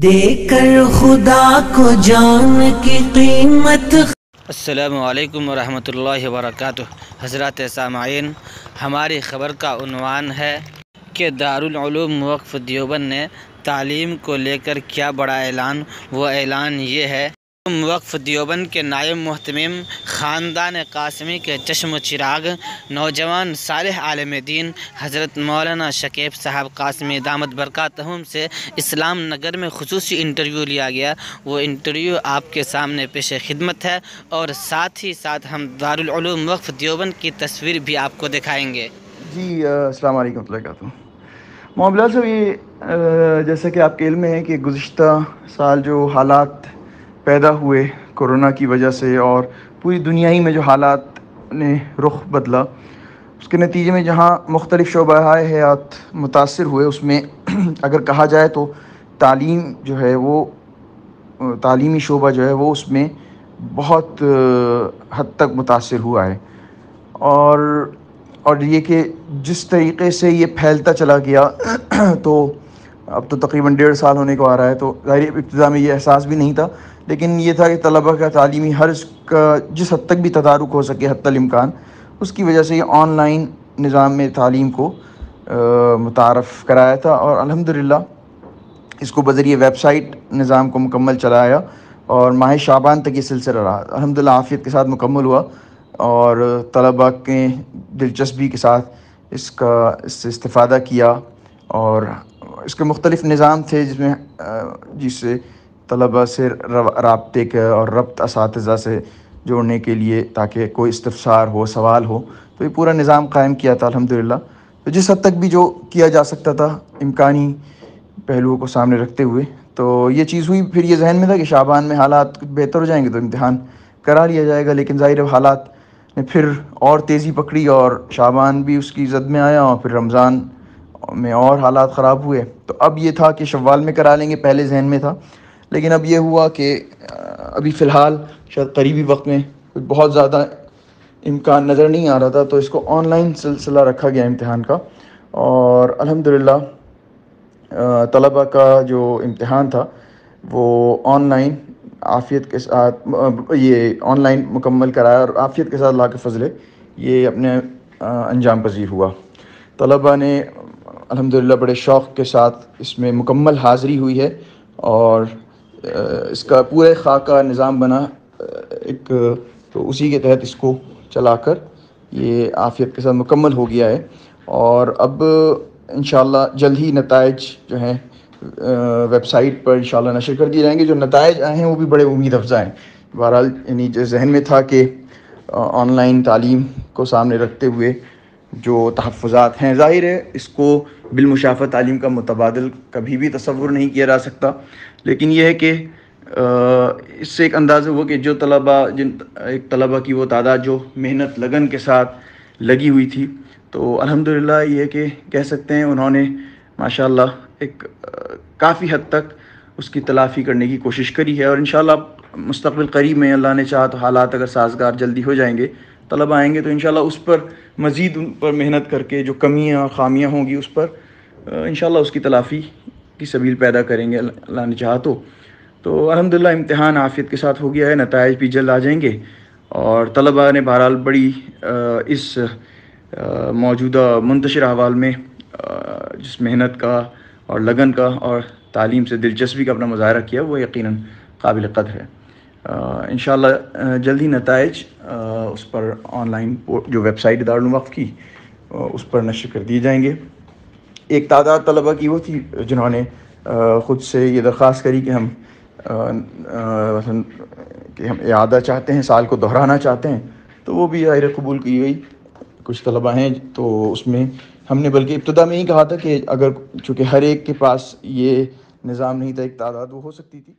دیکھ کر خدا کو جان کی قیمت۔ السلام علیکم ورحمۃ اللہ وبرکاتہ۔ حضرات سامعین، ہماری خبر کا عنوان ہے کہ دارالعلوم وقف دیوبند نے تعلیم کو لے کر کیا بڑا اعلان۔ وہ اعلان یہ ہے، وقف دیوبند کے نائب محتمم خاندان قاسمی کے چشم و چراغ نوجوان صالح عالم دین حضرت مولانا شکیب صاحب قاسمی دامت برکاتہم سے اسلام نگر میں خصوصی انٹرویو لیا گیا۔ وہ انٹرویو آپ کے سامنے پیش خدمت ہے اور ساتھ ہی ساتھ ہم دارالعلوم وقف دیوبند کی تصویر بھی آپ کو دکھائیں گے۔ جی السلام علیکم ورحمۃ اللہ وبرکاتہ۔ معاملہ صاحب، یہ جیسا کہ آپ کے علم میں ہے کہ گزشتہ سال جو حالات پیدا ہوئے کورونا کی وجہ سے اور پوری دنیا ہی میں جو حالات نے رخ بدلا، اس کے نتیجے میں جہاں مختلف شعبہ حیات متاثر ہوئے، اس میں اگر کہا جائے تو تعلیم جو ہے وہ تعلیمی شعبہ جو ہے وہ اس میں بہت حد تک متاثر ہوا ہے۔ اور یہ کہ جس طریقے سے یہ پھیلتا چلا گیا تو اب تو تقریباً 1.5 سال ہونے کو آ رہا ہے، تو ظاہر ابتدا میں یہ احساس بھی نہیں تھا، لیکن یہ تھا کہ طلبہ کا تعلیمی حرج کا جس حد تک بھی تدارک ہو سکے حتی الامکان، اس کی وجہ سے یہ آن لائن نظام میں تعلیم کو متعارف کرایا تھا، اور الحمدللہ اس کو بذریعہ ویب سائٹ نظام کو مکمل چلایا، اور ماہ شعبان تک یہ سلسلہ رہا۔ الحمدللہ عافیت کے ساتھ مکمل ہوا، اور طلباء کے دلچسپی کے ساتھ اس سے استفادہ کیا، اور اس کے مختلف نظام تھے جس سے طلباء سے رابطے کا اور ربط اساتذہ سے جوڑنے کے لیے، تاکہ کوئی استفسار ہو، سوال ہو، تو یہ پورا نظام قائم کیا تھا الحمدللہ۔ تو جس حد تک بھی جو کیا جا سکتا تھا امکانی پہلوؤں کو سامنے رکھتے ہوئے، تو یہ چیز ہوئی۔ پھر یہ ذہن میں تھا کہ شعبان میں حالات بہتر ہو جائیں گے تو امتحان کرا لیا جائے گا، لیکن ظاہر حالات نے پھر اور تیزی پکڑی، اور شعبان بھی اس کی زد میں آیا، اور پھر رمضان میں اور حالات خراب ہوئے۔ تو اب یہ تھا کہ شوال میں کرا لیں گے، پہلے ذہن میں تھا، لیکن اب یہ ہوا کہ ابھی فی الحال شاید قریبی وقت میں بہت زیادہ امکان نظر نہیں آ رہا تھا، تو اس کو آن لائن سلسلہ رکھا گیا امتحان کا، اور الحمدللہ طلباء کا جو امتحان تھا وہ آن لائن عافیت کے ساتھ یہ آن لائن مکمل کرایا، اور عافیت کے ساتھ اللہ کے فضل یہ اپنے انجام پذیر ہوا۔ طلباء نے الحمدللہ بڑے شوق کے ساتھ اس میں مکمل حاضری ہوئی ہے، اور اس کا پورے خاکہ نظام بنا ایک، تو اسی کے تحت اس کو چلا کر یہ عافیت کے ساتھ مکمل ہو گیا ہے، اور اب انشاءاللہ جلد ہی نتائج جو ہیں ویب سائٹ پر انشاءاللہ نشر کر دیے جائیں گے۔ جو نتائج آئے ہیں وہ بھی بڑے امید افزا ہیں۔ بہرحال یعنی جو ذہن میں تھا کہ آن لائن تعلیم کو سامنے رکھتے ہوئے جو تحفظات ہیں، ظاہر ہے اس کو بالمشافہ تعلیم کا متبادل کبھی بھی تصور نہیں کیا جا سکتا، لیکن یہ ہے کہ اس سے ایک اندازہ ہوا کہ جو طلباء کی وہ تعداد جو محنت لگن کے ساتھ لگی ہوئی تھی، تو الحمدللہ یہ کہ کہہ سکتے ہیں انہوں نے ماشاءاللہ ایک کافی حد تک اس کی تلافی کرنے کی کوشش کری ہے، اور انشاءاللہ مستقبل قریب میں اللہ نے چاہا تو حالات اگر سازگار جلدی ہو جائیں گے، طلباء آئیں گے تو انشاءاللہ اس پر مزید ان پر محنت کر کے جو کمیاں اور خامیاں ہوں گی اس پر انشاءاللہ اس کی تلافی کی سبیل پیدا کریں گے اللہ نے چاہا تو الحمدللہ امتحان عافیت کے ساتھ ہو گیا ہے، نتائج بھی جلد آ جائیں گے، اور طلباء نے بہرحال بڑی اس موجودہ منتشر احوال میں جس محنت کا اور لگن کا اور تعلیم سے دلچسپی کا اپنا مظاہرہ کیا، وہ یقیناً قابل قدر ہے۔ انشاءاللہ جلد ہی نتائج اس پر آن لائن جو ویب سائٹ دارالعلوم وقف کی اس پر نشر کر دیے جائیں گے۔ ایک تعداد طلباء کی وہ تھی جنہوں نے خود سے یہ درخواست کری کہ ہم اعادہ چاہتے ہیں، سال کو دہرانا چاہتے ہیں، تو وہ بھی ظاہر قبول کی گئی۔ کچھ طلباء ہیں تو اس میں ہم نے بلکہ ابتدا میں ہی کہا تھا کہ اگر چونکہ ہر ایک کے پاس یہ نظام نہیں تھا، ایک تعداد وہ ہو سکتی تھی۔